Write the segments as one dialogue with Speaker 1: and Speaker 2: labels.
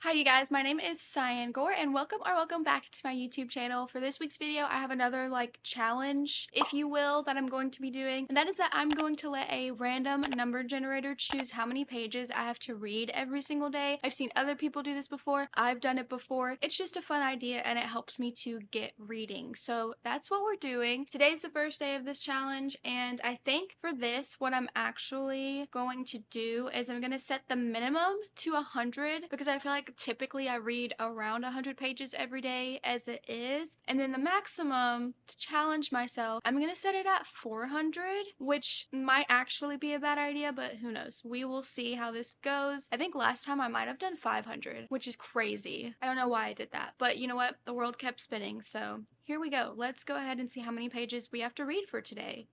Speaker 1: Hi you guys, my name is Cyan and welcome back to my YouTube channel. For this week's video, I have another challenge, if you will, that I'm going to be doing. And that is that I'm going to let a random number generator choose how many pages I have to read every single day. I've seen other people do this before. I've done it before. It's just a fun idea and it helps me to get reading. So that's what we're doing. Today's the first day of this challenge, and I think for this, what I'm actually going to do is I'm going to set the minimum to 100 because I feel like typically I read around 100 pages every day as it is, and then the maximum to challenge myself, I'm gonna set it at 400, which might actually be a bad idea, but who knows. We will see how this goes. I think last time I might have done 500, which is crazy. I don't know why I did that, but you know what? The world kept spinning, so here we go. Let's go ahead and see how many pages we have to read for today.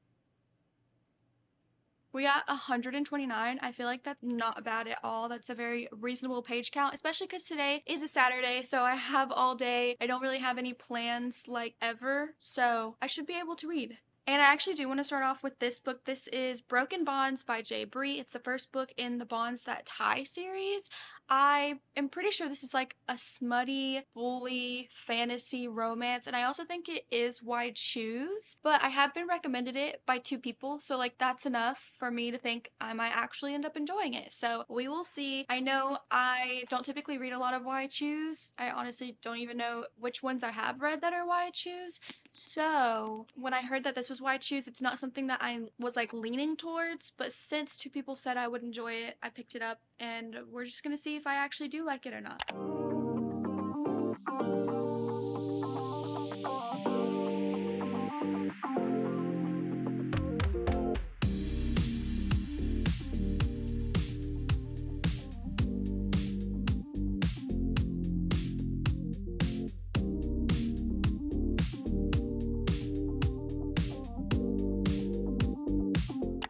Speaker 1: We got 129. I feel like that's not bad at all. That's a very reasonable page count, especially because today is a Saturday, so I have all day. I don't really have any plans ever, so I should be able to read. And I actually do want to start off with this book. This is Broken Bonds by Jay Bree. It's the first book in the Bonds That Tie series. I am pretty sure this is a smutty, bully, fantasy romance, and I also think it is Wide Shoes, but I have been recommended it by 2 people, so that's enough for me to think I might actually end up enjoying it. So we will see. I know I don't typically read a lot of Wide Shoes. I honestly don't even know which ones I have read that are Wide Shoes. So when I heard that this was Wide Shoes, it's not something that I was leaning towards, but since 2 people said I would enjoy it, I picked it up, and we're just gonna see if I actually do like it or not.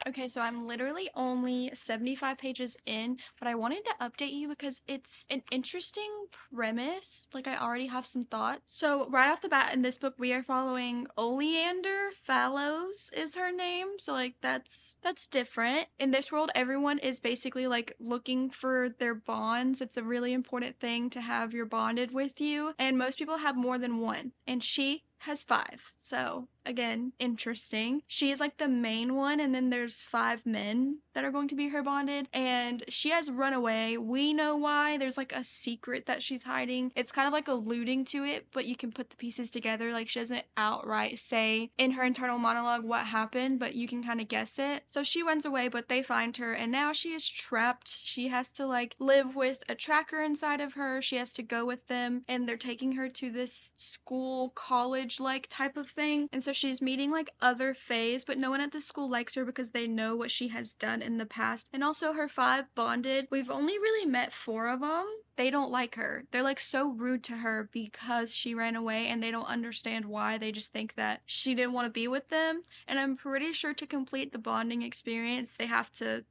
Speaker 1: Okay, so I'm literally only 75 pages in, but I wanted to update you because it's an interesting premise. I already have some thoughts. So right off the bat in this book, we are following Oleander Fallows is her name. So that's different. In this world, everyone is basically looking for their bonds. It's a really important thing to have your bonded with you, and most people have more than one, and she has 5. So again, interesting. She is the main one, and then there's 5 men that are going to be her bonded, and she has run away. We know why. There's a secret that she's hiding. It's kind of alluding to it, but you can put the pieces together. She doesn't outright say in her internal monologue what happened, but you can kind of guess it. So she runs away, but they find her, and now she is trapped. She has to live with a tracker inside of her. She has to go with them, and they're taking her to this school, college type of thing. And so she's meeting other fays, but no one at the school likes her because they know what she has done in the past. And also her 5 bonded, we've only really met 4 of them. They don't like her. They're so rude to her because she ran away, and they don't understand why. They just think that she didn't want to be with them. And I'm pretty sure to complete the bonding experience, they have to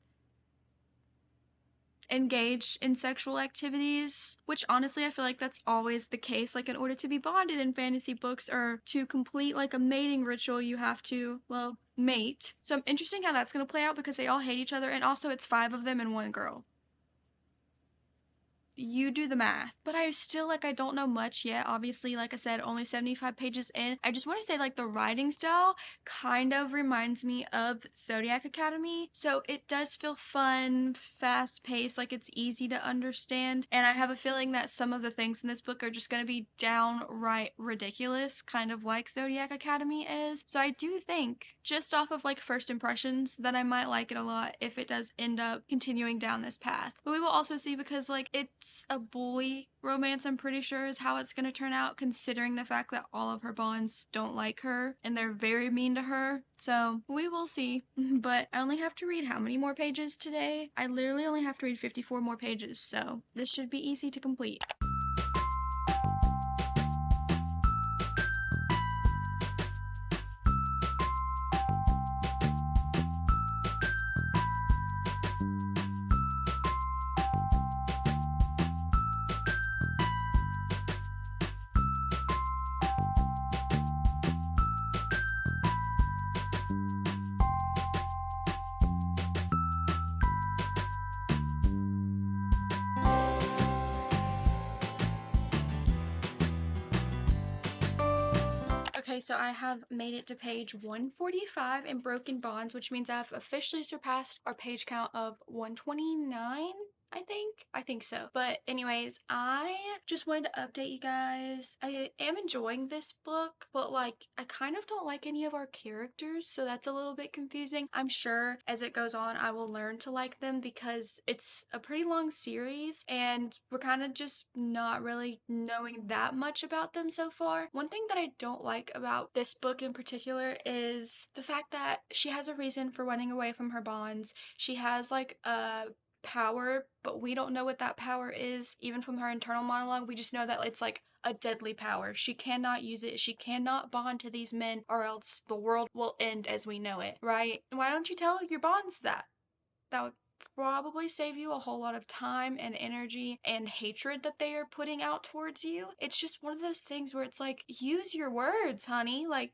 Speaker 1: engage in sexual activities, which honestly I feel that's always the case. In order to be bonded in fantasy books or to complete a mating ritual, you have to, well, mate. So I'm interested how that's gonna play out because they all hate each other, and also it's 5 of them and 1 girl. You do the math. But I still I don't know much yet. Obviously, like I said, only 75 pages in. I just want to say the writing style kind of reminds me of Zodiac Academy. So it does feel fun, fast paced, it's easy to understand. And I have a feeling that some of the things in this book are just going to be downright ridiculous, kind of like Zodiac Academy is. So I do think, just off of first impressions, that I might like it a lot if it does end up continuing down this path. But we will also see because it's a bully romance, I'm pretty sure, is how it's going to turn out, considering the fact that all of her bonds don't like her and they're very mean to her. So we will see. But I only have to read how many more pages today? I literally only have to read 54 more pages, so this should be easy to complete. Okay, so I have made it to page 145 in Broken Bonds, which means I've officially surpassed our page count of 129. I think so. But anyways, I just wanted to update you guys. I am enjoying this book, but like I kind of don't like any of our characters, so that's a little bit confusing. I'm sure as it goes on I will learn to like them because it's a pretty long series and we're kind of just not really knowing that much about them so far. One thing that I don't like about this book in particular is the fact that she has a reason for running away from her bonds. She has like a power, but we don't know what that power is, even from her internal monologue. We just know that it's like a deadly power. She cannot use it. She cannot bond to these men, or else the world will end as we know it, right? Why don't you tell your bonds that? That would probably save you a whole lot of time and energy and hatred that they are putting out towards you. It's just one of those things where it's like, use your words, honey. Like,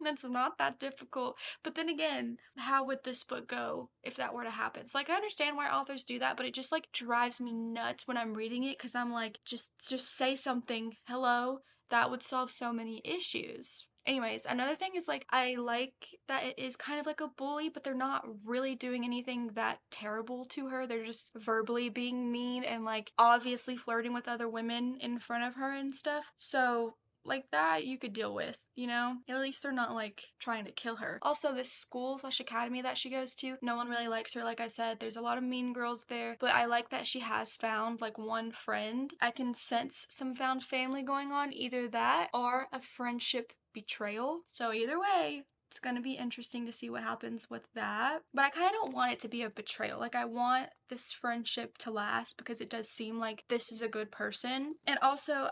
Speaker 1: that's not that difficult. But then again, how would this book go if that were to happen? So like I understand why authors do that, but it just like drives me nuts when I'm reading it because I'm like, just say something. Hello? That would solve so many issues. Anyways, another thing is like I like that it is kind of like a bully, but they're not really doing anything that terrible to her. They're just verbally being mean and like obviously flirting with other women in front of her and stuff. So like that you could deal with, you know? At least they're not like trying to kill her. Also, this school slash academy that she goes to, no one really likes her. Like I said, there's a lot of mean girls there, but I like that she has found like one friend. I can sense some found family going on, either that or a friendship betrayal. So either way, it's gonna be interesting to see what happens with that. But I kind of don't want it to be a betrayal. Like, I want this friendship to last because it does seem like this is a good person. And also,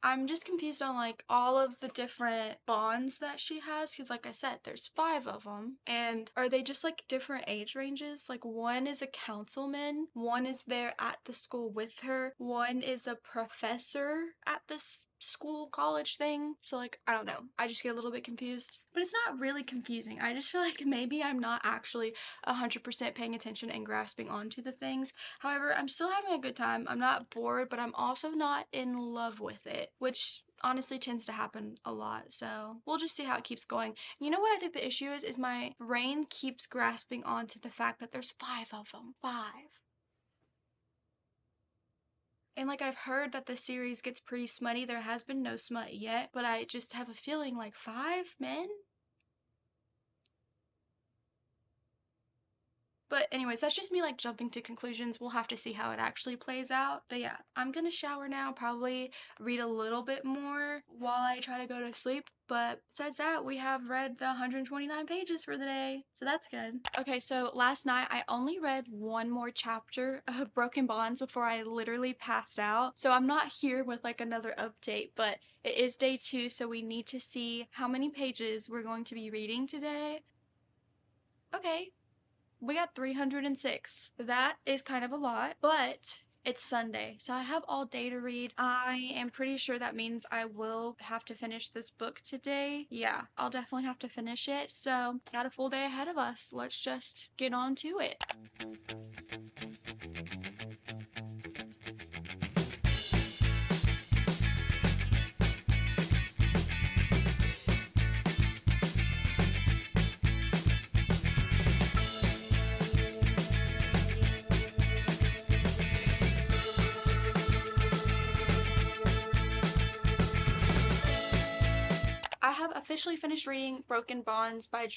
Speaker 1: I'm just confused on like all of the different bonds that she has because like I said there's 5 of them, and are they just like different age ranges? Like one is a councilman, one is there at the school with her, one is a professor at this school college thing. So like I don't know, I just get a little bit confused, but it's not really confusing. I just feel like maybe I'm not actually 100% paying attention and grasping onto the things. However, I'm still having a good time. I'm not bored, but I'm also not in love with it, which honestly tends to happen a lot. So we'll just see how it keeps going. You know what I think the issue is my brain keeps grasping onto the fact that there's 5 of them. 5. And like I've heard that the series gets pretty smutty. There has been no smut yet, but I just have a feeling like 5 men? But anyways, that's just me like jumping to conclusions. We'll have to see how it actually plays out. But yeah, I'm gonna shower now, probably read a little bit more while I try to go to sleep. But besides that, we have read the 129 pages for the day, so that's good. Okay, so last night I only read one more chapter of Broken Bonds before I literally passed out. So I'm not here with like another update, but it is day 2, so we need to see how many pages we're going to be reading today. Okay, we got 306. That is kind of a lot, but it's Sunday, so I have all day to read. I am pretty sure that means I will have to finish this book today. Yeah, I'll definitely have to finish it, so got a full day ahead of us. Let's just get on to it. I have officially finished reading Broken Bonds by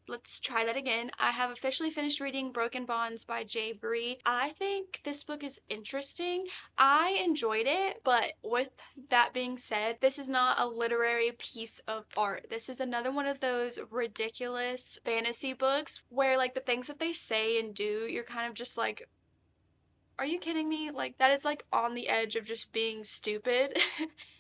Speaker 1: Let's try that again. I have officially finished reading Broken Bonds by J. Bree. I think this book is interesting. I enjoyed it, but with that being said, this is not a literary piece of art. This is another one of those ridiculous fantasy books where like the things that they say and do, you're kind of just like, are you kidding me? Like, that is like on the edge of just being stupid,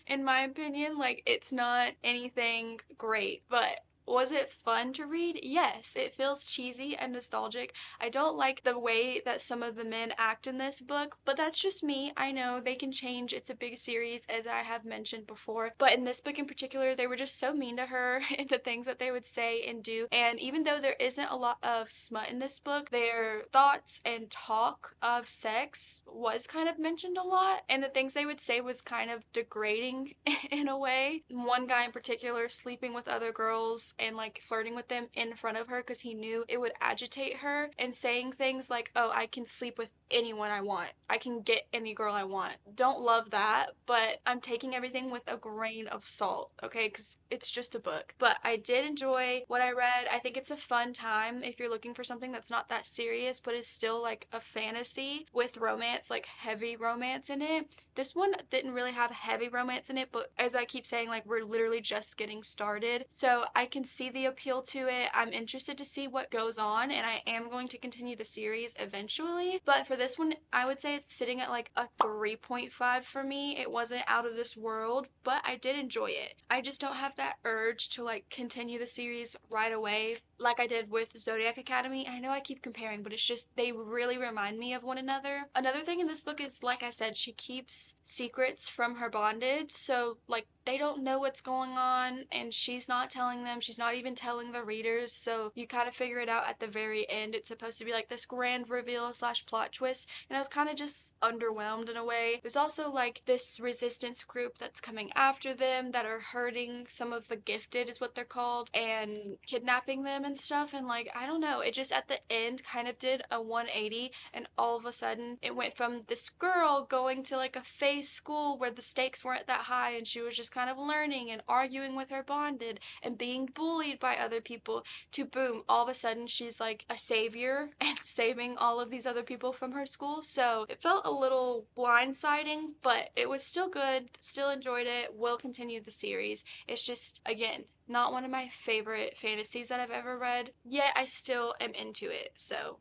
Speaker 1: in my opinion. Like, it's not anything great, but Was it fun to read? Yes, it feels cheesy and nostalgic. I don't like the way that some of the men act in this book, but that's just me. I know they can change. It's a big series, as I have mentioned before. But in this book in particular, they were just so mean to her in the things that they would say and do. And even though there isn't a lot of smut in this book, their thoughts and talk of sex was kind of mentioned a lot. And the things they would say was kind of degrading in a way. One guy in particular sleeping with other girls and like flirting with them in front of her because he knew it would agitate her, and saying things like, oh, I can sleep with anyone I want, I can get any girl I want. Don't love that, but I'm taking everything with a grain of salt, okay, because it's just a book. But I did enjoy what I read. I think it's a fun time if you're looking for something that's not that serious but is still like a fantasy with romance, like heavy romance in it. This one didn't really have heavy romance in it, but as I keep saying, like, we're literally just getting started. So I can see the appeal to it. I'm interested to see what goes on, and I am going to continue the series eventually. But for this one, I would say it's sitting at like a 3.5 for me. It wasn't out of this world, but I did enjoy it. I just don't have that urge to like continue the series right away like I did with Zodiac Academy. I know I keep comparing, but it's just they really remind me of one another. Another thing in this book is, like I said, she keeps secrets from her bondage, so like they don't know what's going on and she's not telling them. She's not even telling the readers, so you kind of figure it out at the very end. It's supposed to be like this grand reveal slash plot twist, and I was kind of just underwhelmed in a way. There's also like this resistance group that's coming after them that are hurting some of the gifted, is what they're called, and kidnapping them and stuff. And like, I don't know, it just at the end kind of did a 180, and all of a sudden it went from this girl going to like a phase school where the stakes weren't that high and she was just kind of learning and arguing with her bonded and being bullied by other people, to boom, all of a sudden she's like a savior and saving all of these other people from her school. So it felt a little blindsiding, but it was still good, still enjoyed it, will continue the series. It's just, again, not one of my favorite fantasies that I've ever read, yet I still am into it. So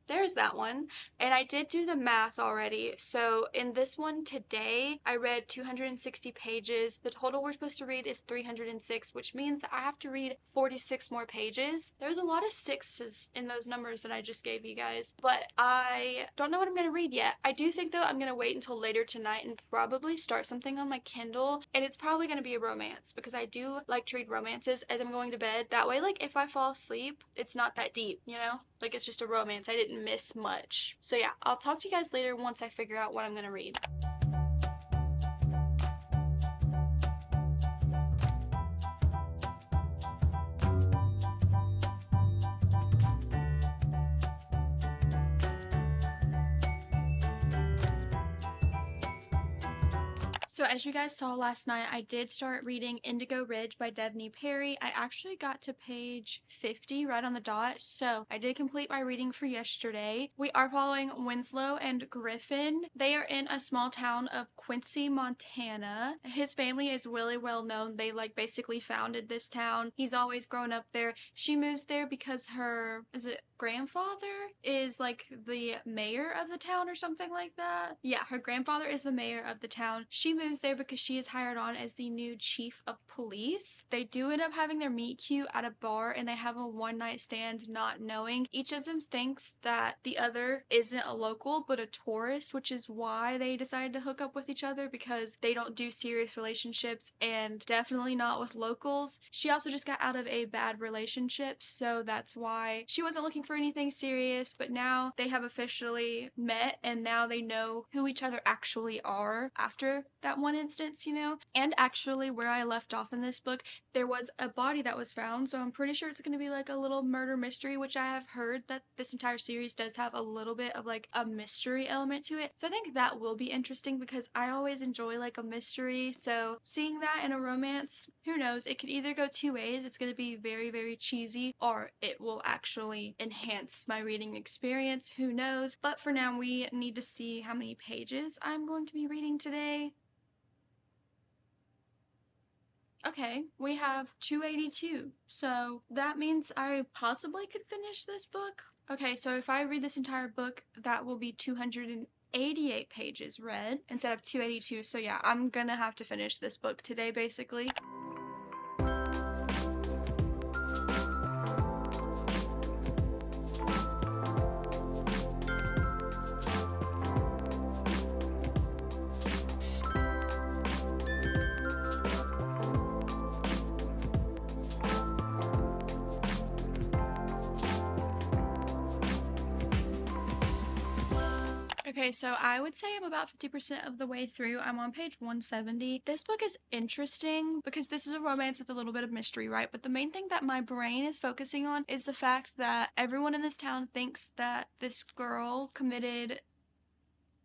Speaker 1: there's that one. And I did do the math already. So in this one today, I read 260 pages. The total we're supposed to read is 306, which means that I have to read 46 more pages. There's a lot of sixes in those numbers that I just gave you guys, but I don't know what I'm going to read yet. I do think though I'm going to wait until later tonight and probably start something on my Kindle, and it's probably going to be a romance because I do like to read romances as I'm going to bed. That way, like, if I fall asleep, it's not that deep, you know? Like, it's just a romance. I didn't miss much. So yeah, I'll talk to you guys later once I figure out what I'm gonna read. So as you guys saw last night, I did start reading Indigo Ridge by Devney Perry. I actually got to page 50 right on the dot, so I did complete my reading for yesterday. We are following Winslow and Griffin. They are in a small town of Quincy, Montana. His family is really well known. They like basically founded this town. He's always grown up there. She moves there because her, is it grandfather is like the mayor of the town or something like that? Yeah, her grandfather is the mayor of the town. She moves there because she is hired on as the new chief of police. They do end up having their meet cute at a bar, and they have a one-night stand not knowing. Each of them thinks that the other isn't a local but a tourist, which is why they decided to hook up with each other, because they don't do serious relationships, and definitely not with locals. She also just got out of a bad relationship, so that's why she wasn't looking for anything serious, but now they have officially met and now they know who each other actually are after that one instance, you know? And actually, where I left off in this book, there was a body that was found, so I'm pretty sure it's gonna be like a little murder mystery, which I have heard that this entire series does have a little bit of like a mystery element to it. So I think that will be interesting because I always enjoy like a mystery, so seeing that in a romance, who knows? It could either go two ways. It's gonna be very, very cheesy, or it will actually enhance my reading experience. Who knows? But for now, we need to see how many pages I'm going to be reading today. Okay, we have 282, so that means I possibly could finish this book. Okay, so if I read this entire book, that will be 288 pages read instead of 282, so yeah, I'm gonna have to finish this book today, basically. Okay, so I would say I'm about 50% of the way through. I'm on page 170. This book is interesting because this is a romance with a little bit of mystery, right? But the main thing that my brain is focusing on is the fact that everyone in this town thinks that this girl committed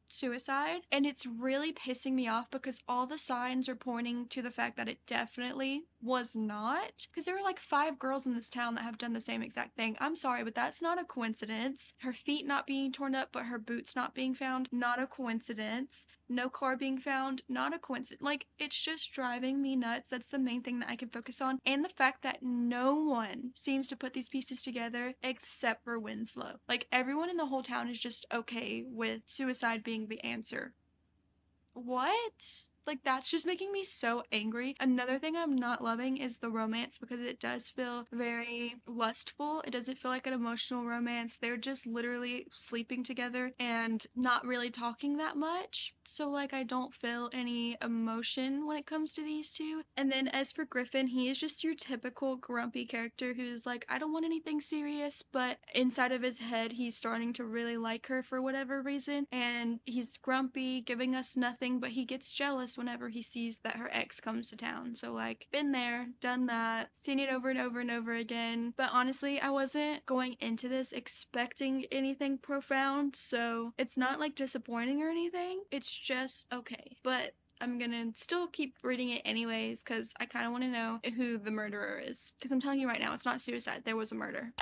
Speaker 1: suicide, and it's really pissing me off because all the signs are pointing to the fact that it definitely was not, because there are like 5 girls in this town that have done the same exact thing. I'm sorry, but that's not a coincidence. Her feet not being torn up but her boots not being found, not a coincidence. No car being found, not a coincidence. Like, it's just driving me nuts. That's the main thing that I can focus on, and the fact that no one seems to put these pieces together except for Winslow. Like, everyone in the whole town is just okay with suicide being the answer. What? Like, that's just making me so angry. Another thing I'm not loving is the romance, because it does feel very lustful. It doesn't feel like an emotional romance. They're just literally sleeping together and not really talking that much. So, like, I don't feel any emotion when it comes to these two. And then as for Griffin, he is just your typical grumpy character who's like, I don't want anything serious, but inside of his head, he's starting to really like her for whatever reason. And he's grumpy, giving us nothing, but he gets jealous whenever he sees that her ex comes to town. So, like, been there, done that, seen it over and over and over again. But honestly, I wasn't going into this expecting anything profound, so it's not like disappointing or anything. It's just okay. But I'm gonna still keep reading it anyways because I kind of want to know who the murderer is. Because I'm telling you right now, it's not suicide. There was a murder.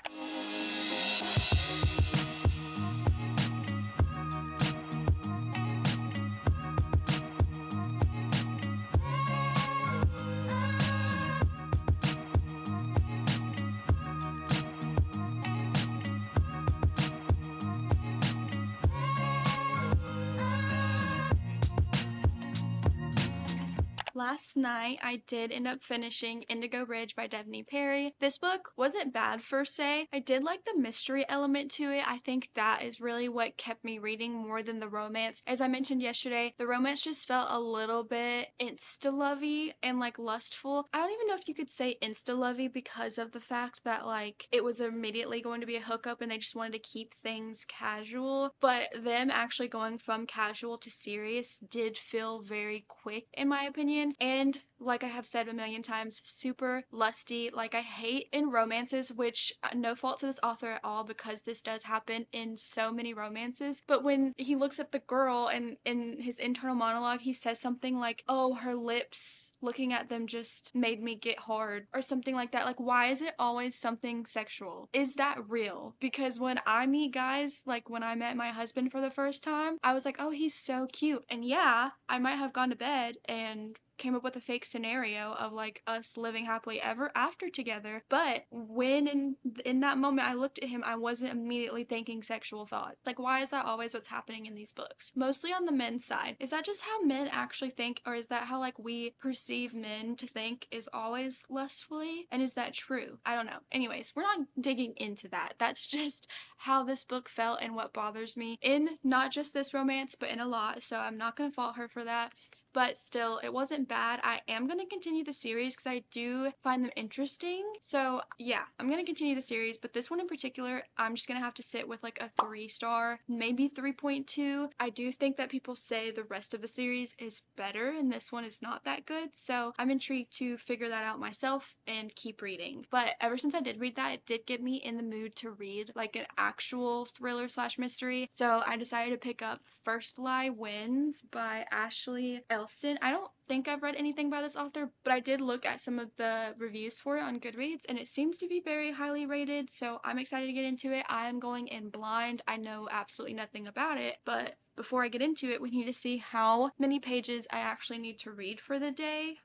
Speaker 1: Last night, I did end up finishing Indigo Ridge by Devney Perry. This book wasn't bad per se. I did like the mystery element to it. I think that is really what kept me reading more than the romance. As I mentioned yesterday, the romance just felt a little bit insta-lovey and like lustful. I don't even know if you could say insta-lovey because of the fact that like it was immediately going to be a hookup and they just wanted to keep things casual. But them actually going from casual to serious did feel very quick in my opinion. And like I have said a million times, super lusty. Like, I hate in romances, which no fault to this author at all because this does happen in so many romances, but when he looks at the girl and in his internal monologue he says something like, oh, her lips, looking at them just made me get hard, or something like that. Like, why is it always something sexual? Is that real? Because when I meet guys, like when I met my husband for the first time, I was like, oh, he's so cute. And yeah, I might have gone to bed and came up with a fake scenario of like us living happily ever after together, but when in that moment I looked at him, I wasn't immediately thinking sexual thought. Like, why is that always what's happening in these books? Mostly on the men's side. Is that just how men actually think, or is that how like we perceive men to think is always lustfully? And is that true? I don't know. Anyways, we're not digging into that. That's just how this book felt and what bothers me in not just this romance but in a lot, so I'm not gonna fault her for that. But still, it wasn't bad. I am going to continue the series because I do find them interesting. So yeah, I'm going to continue the series, but this one in particular, I'm just going to have to sit with like a 3-star, maybe 3.2. I do think that people say the rest of the series is better and this one is not that good. So I'm intrigued to figure that out myself and keep reading. But ever since I did read that, it did get me in the mood to read like an actual thriller slash mystery. So I decided to pick up First Lie Wins by Ashley Elston. I don't think I've read anything by this author, but I did look at some of the reviews for it on Goodreads and it seems to be very highly rated, so I'm excited to get into it. I am going in blind. I know absolutely nothing about it, but before I get into it, we need to see how many pages I actually need to read for the day.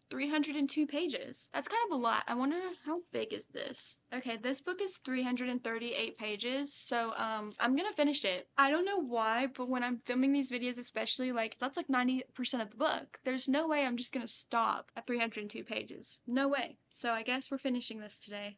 Speaker 1: 302 pages. That's kind of a lot. I wonder how big is this? Okay, this book is 338 pages, so I'm gonna finish it. I don't know why, but when I'm filming these videos especially, like, that's like 90% of the book. There's no way I'm just gonna stop at 302 pages. No way. So I guess we're finishing this today.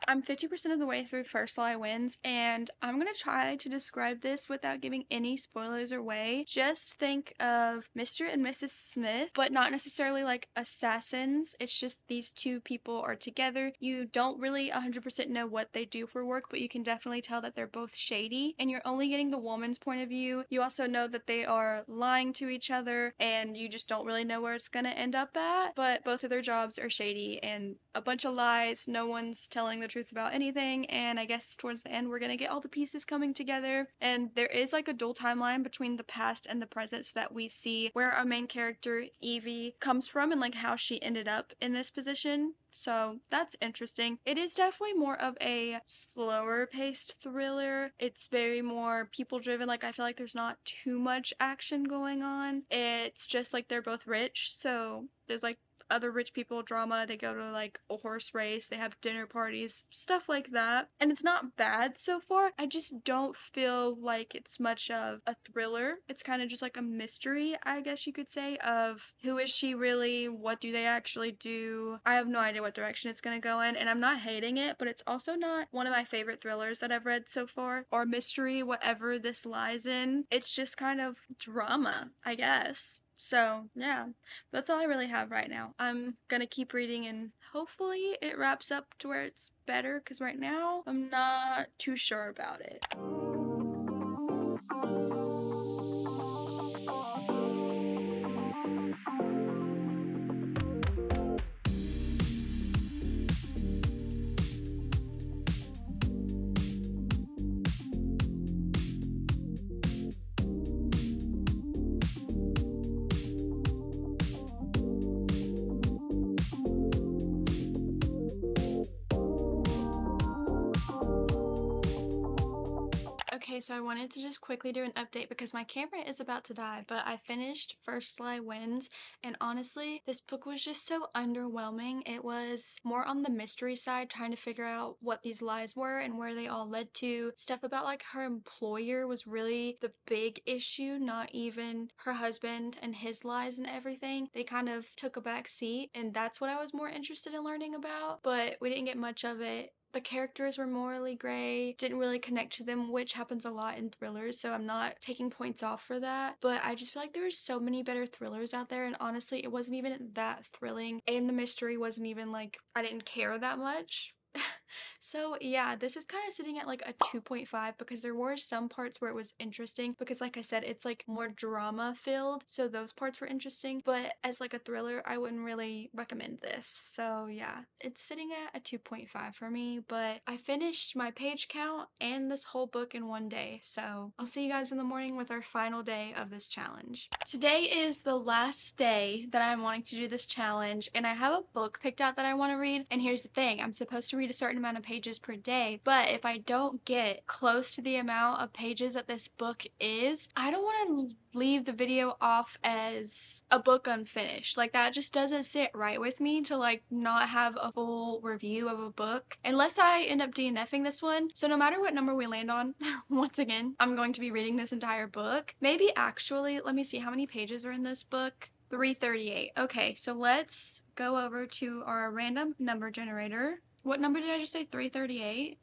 Speaker 1: I'm 50% of the way through First Lie Wins, and I'm gonna try to describe this without giving any spoilers away. Just think of Mr. and Mrs. Smith, but not necessarily like assassins. It's just these two people are together. You don't really 100% know what they do for work, but you can definitely tell that they're both shady, and you're only getting the woman's point of view. You also know that they are lying to each other, and you just don't really know where it's gonna end up at, but both of their jobs are shady and a bunch of lies. No one's telling the truth about anything, and I guess towards the end we're gonna get all the pieces coming together, and there is like a dual timeline between the past and the present so that we see where our main character Evie comes from and like how she ended up in this position. So that's interesting. It is definitely more of a slower paced thriller. It's very more people driven. Like, I feel like there's not too much action going on. It's just like they're both rich, so there's like other rich people drama. They go to like a horse race, they have dinner parties, stuff like that. And it's not bad so far. I just don't feel like it's much of a thriller. It's kind of just like a mystery, I guess you could say, of who is she really? What do they actually do? I have no idea what direction it's gonna go in, and I'm not hating it, but it's also not one of my favorite thrillers that I've read so far, or mystery, whatever this lies in. It's just kind of drama, I guess. So, yeah, that's all I really have right now. I'm gonna keep reading and hopefully it wraps up to where it's better, because right now I'm not too sure about it. Okay, so I wanted to just quickly do an update because my camera is about to die, but I finished First Lie Wins, and honestly, this book was just so underwhelming. It was more on the mystery side, trying to figure out what these lies were and where they all led to. Stuff about like her employer was really the big issue, not even her husband and his lies and everything. They kind of took a back seat, and that's what I was more interested in learning about, but we didn't get much of it. The characters were morally gray, didn't really connect to them, which happens a lot in thrillers, so I'm not taking points off for that. But I just feel like there were so many better thrillers out there, and honestly, it wasn't even that thrilling, and the mystery wasn't even like, I didn't care that much. So yeah, this is kind of sitting at like a 2.5 because there were some parts where it was interesting because like I said, it's like more drama filled, so those parts were interesting, but as like a thriller, I wouldn't really recommend this. So yeah, it's sitting at a 2.5 for me, but I finished my page count and this whole book in one day, so I'll see you guys in the morning with our final day of this challenge. Today is the last day that I'm wanting to do this challenge, and I have a book picked out that I want to read, and here's the thing, I'm supposed to read a certain amount of pages per day, but if I don't get close to the amount of pages that this book is, I don't want to leave the video off as a book unfinished. Like, that just doesn't sit right with me to like not have a full review of a book unless I end up DNFing this one. So no matter what number we land on, once again, I'm going to be reading this entire book. Maybe actually, let me see how many pages are in this book. 338. Okay, so let's go over to our random number generator. What number did I just say? 338?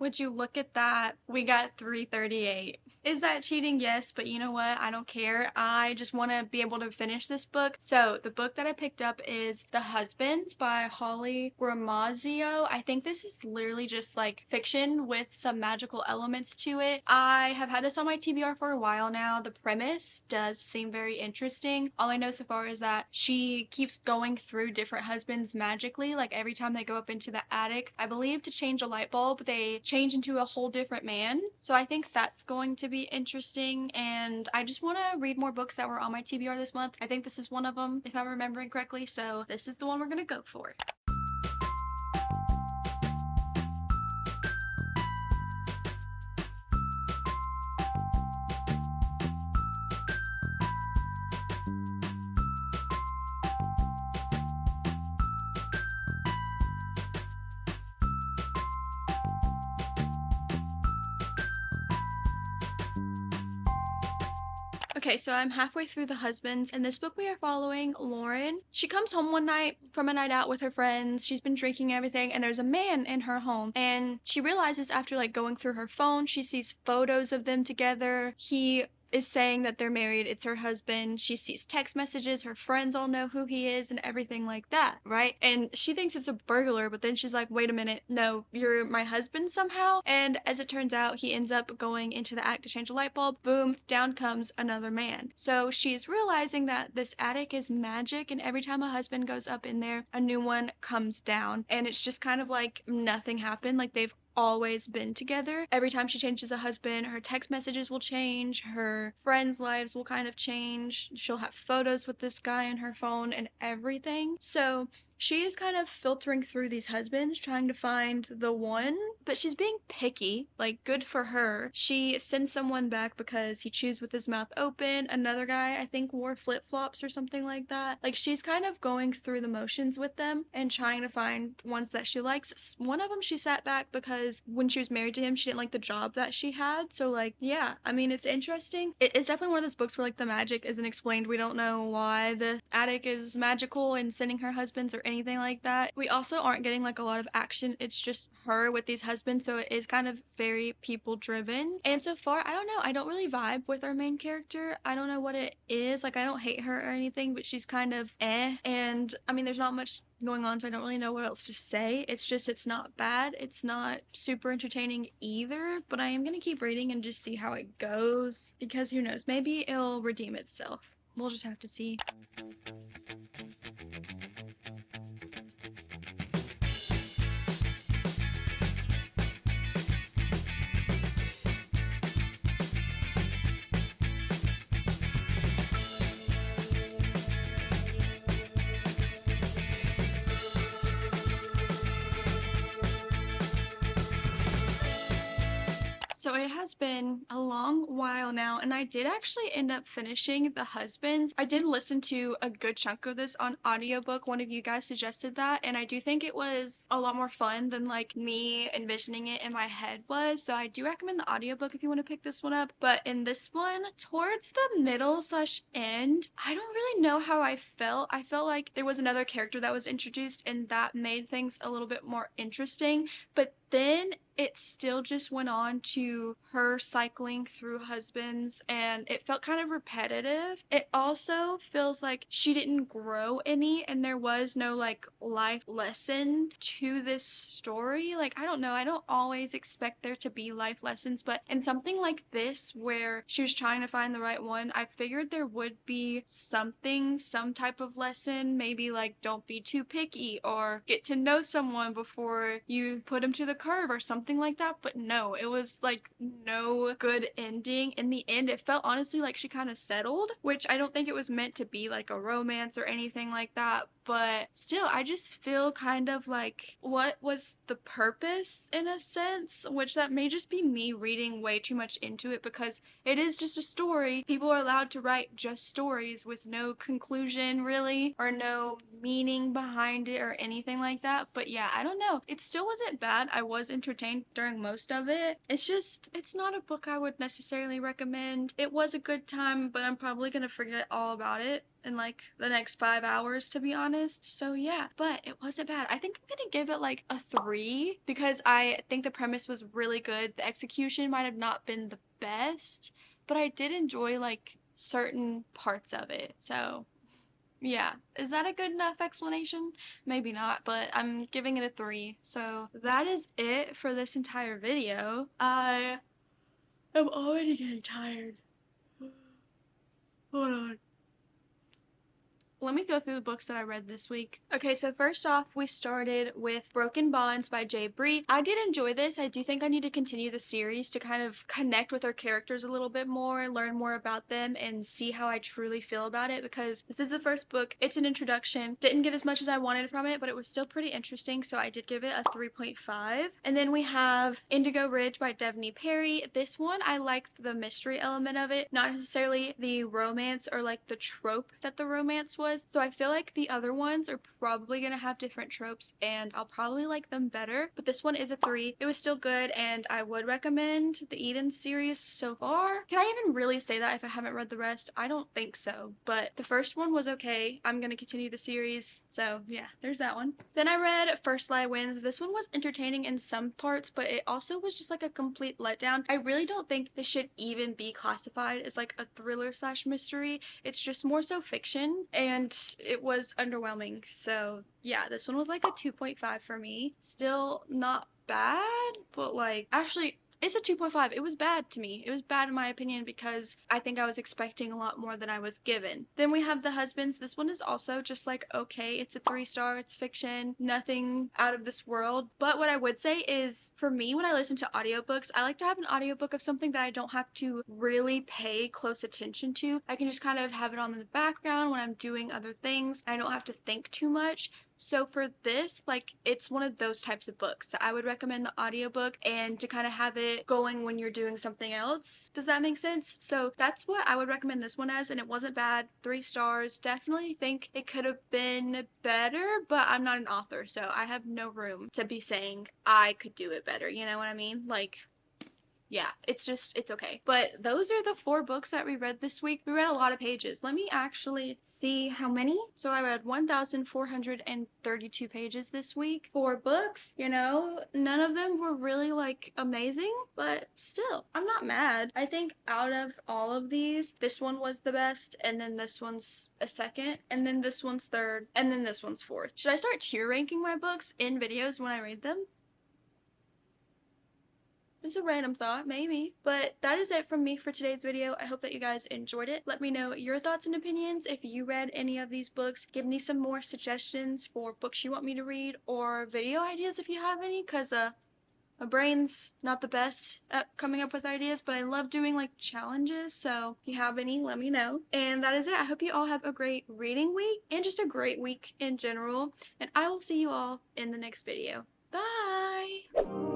Speaker 1: Would you look at that? We got 338. Is that cheating? Yes, but you know what? I don't care. I just want to be able to finish this book. So the book that I picked up is The Husbands by Holly Gramazio. I think this is literally just like fiction with some magical elements to it. I have had this on my TBR for a while now. The premise does seem very interesting. All I know so far is that she keeps going through different husbands magically. Like every time they go up into the attic, I believe to change a light bulb, they change into a whole different man. So I think that's going to be interesting, and I just want to read more books that were on my TBR this month. I think this is one of them, if I'm remembering correctly, so this is the one we're gonna go for. Okay, so I'm halfway through The Husbands. In this book, we are following Lauren. She comes home one night from a night out with her friends. She's been drinking and everything, and there's a man in her home. And she realizes after like going through her phone, she sees photos of them together. He is saying that they're married, it's her husband. She sees text messages, her friends all know who he is and everything like that, right? And she thinks it's a burglar, but then she's like, wait a minute, no, you're my husband somehow. And as it turns out, he ends up going into the attic to change a light bulb. Boom, down comes another man. So she's realizing that this attic is magic, and every time a husband goes up in there, a new one comes down. And it's just kind of like nothing happened, like they've always been together. Every time she changes a husband, her text messages will change, her friends' lives will kind of change. She'll have photos with this guy on her phone and everything. So she is kind of filtering through these husbands, trying to find the one, but she's being picky. Like, good for her. She sends someone back because he chews with his mouth open. Another guy, I think, wore flip-flops or something like that. Like, she's kind of going through the motions with them and trying to find ones that she likes. One of them she sat back because when she was married to him, she didn't like the job that she had. So, like, yeah, I mean, it's interesting. It's definitely one of those books where, like, the magic isn't explained. We don't know why the attic is magical and sending her husbands or anything like that. We also aren't getting like a lot of action. It's just her with these husbands, so it is kind of very people driven. And so far, I don't know, I don't really vibe with our main character. I don't know what it is. Like, I don't hate her or anything, but she's kind of and I mean, there's not much going on, so I don't really know what else to say. It's just, it's not bad, it's not super entertaining either, but I am gonna keep reading and just see how it goes, because who knows, maybe it'll redeem itself. We'll just have to see. So it has been a long while now, and I did actually end up finishing The Husbands. I did listen to a good chunk of this on audiobook. One of you guys suggested that, and I do think it was a lot more fun than like me envisioning it in my head was. So I do recommend the audiobook if you want to pick this one up. But in this one, towards the middle slash end, I don't really know how I felt. I felt like there was another character that was introduced, and that made things a little bit more interesting. But then it still just went on to her cycling through husbands, and it felt kind of repetitive. It also feels like she didn't grow any, and there was no like life lesson to this story. Like, I don't know, I don't always expect there to be life lessons, but in something like this where she was trying to find the right one, I figured there would be something, some type of lesson. Maybe like, don't be too picky, or get to know someone before you put them to the curb or something like that. But no, it was like no good ending. In the end, it felt honestly like she kind of settled, which I don't think it was meant to be like a romance or anything like that. But still, I just feel kind of like, what was the purpose in a sense? Which that may just be me reading way too much into it, because it is just a story. People are allowed to write just stories with no conclusion really, or no meaning behind it or anything like that. But yeah, I don't know. It still wasn't bad. I was entertained during most of it. It's just, it's not a book I would necessarily recommend. It was a good time, but I'm probably gonna forget all about it in like the next 5 hours, to be honest. So yeah, but it wasn't bad. I think I'm gonna give it like a 3, because I think the premise was really good. The execution might have not been the best, but I did enjoy like certain parts of it. So yeah, is that a good enough explanation? Maybe not, but I'm giving it a 3. So that is it for this entire video. I am already getting tired. Hold on. Let me go through the books that I read this week. Okay, so first off, we started with Broken Bonds by Jay Bree. I did enjoy this. I do think I need to continue the series to kind of connect with our characters a little bit more, learn more about them, and see how I truly feel about it, because this is the first book. It's an introduction. Didn't get as much as I wanted from it, but it was still pretty interesting, so I did give it a 3.5. And then we have Indigo Ridge by Devney Perry. This one, I liked the mystery element of it, not necessarily the romance or like the trope that the romance was. has. So I feel like the other ones are probably gonna have different tropes and I'll probably like them better. But this one is a 3. It was still good and I would recommend the Eden series so far. Can I even really say that if I haven't read the rest? I don't think so. But the first one was okay. I'm gonna continue the series. So yeah, there's that one. Then I read First Lie Wins. This one was entertaining in some parts, but it also was just like a complete letdown. I really don't think this should even be classified as like a thriller slash mystery. It's just more so fiction and it was underwhelming. So yeah, this one was like a 2.5 for me. Still not bad, but like actually it's a 2.5. It was bad to me. It was bad in my opinion because I think I was expecting a lot more than I was given. Then we have The Husbands. This one is also just like okay. It's a 3-star. It's fiction. Nothing out of this world. But what I would say is for me when I listen to audiobooks, I like to have an audiobook of something that I don't have to really pay close attention to. I can just kind of have it on in the background when I'm doing other things. I don't have to think too much. So for this, like, it's one of those types of books that I would recommend the audiobook and to kind of have it going when you're doing something else. Does that make sense? So that's what I would recommend this one as, and it wasn't bad. 3 stars. Definitely think it could have been better, but I'm not an author, so I have no room to be saying I could do it better. You know what I mean? Like, yeah, it's okay. But those are the 4 books that we read this week. We read a lot of pages. Let me actually see how many. So I read 1,432 pages this week. 4 books, you know, none of them were really like amazing, but still, I'm not mad. I think out of all of these, this one was the best, and then this one's a second, and then this one's third, and then this one's fourth. Should I start tier ranking my books in videos when I read them? It's a random thought, maybe. But that is it from me for today's video. I hope that you guys enjoyed it. Let me know your thoughts and opinions if you read any of these books. Give me some more suggestions for books you want me to read or video ideas if you have any, because my brain's not the best at coming up with ideas, but I love doing like challenges, so if you have any, let me know. And that is it. I hope you all have a great reading week and just a great week in general, and I will see you all in the next video. Bye!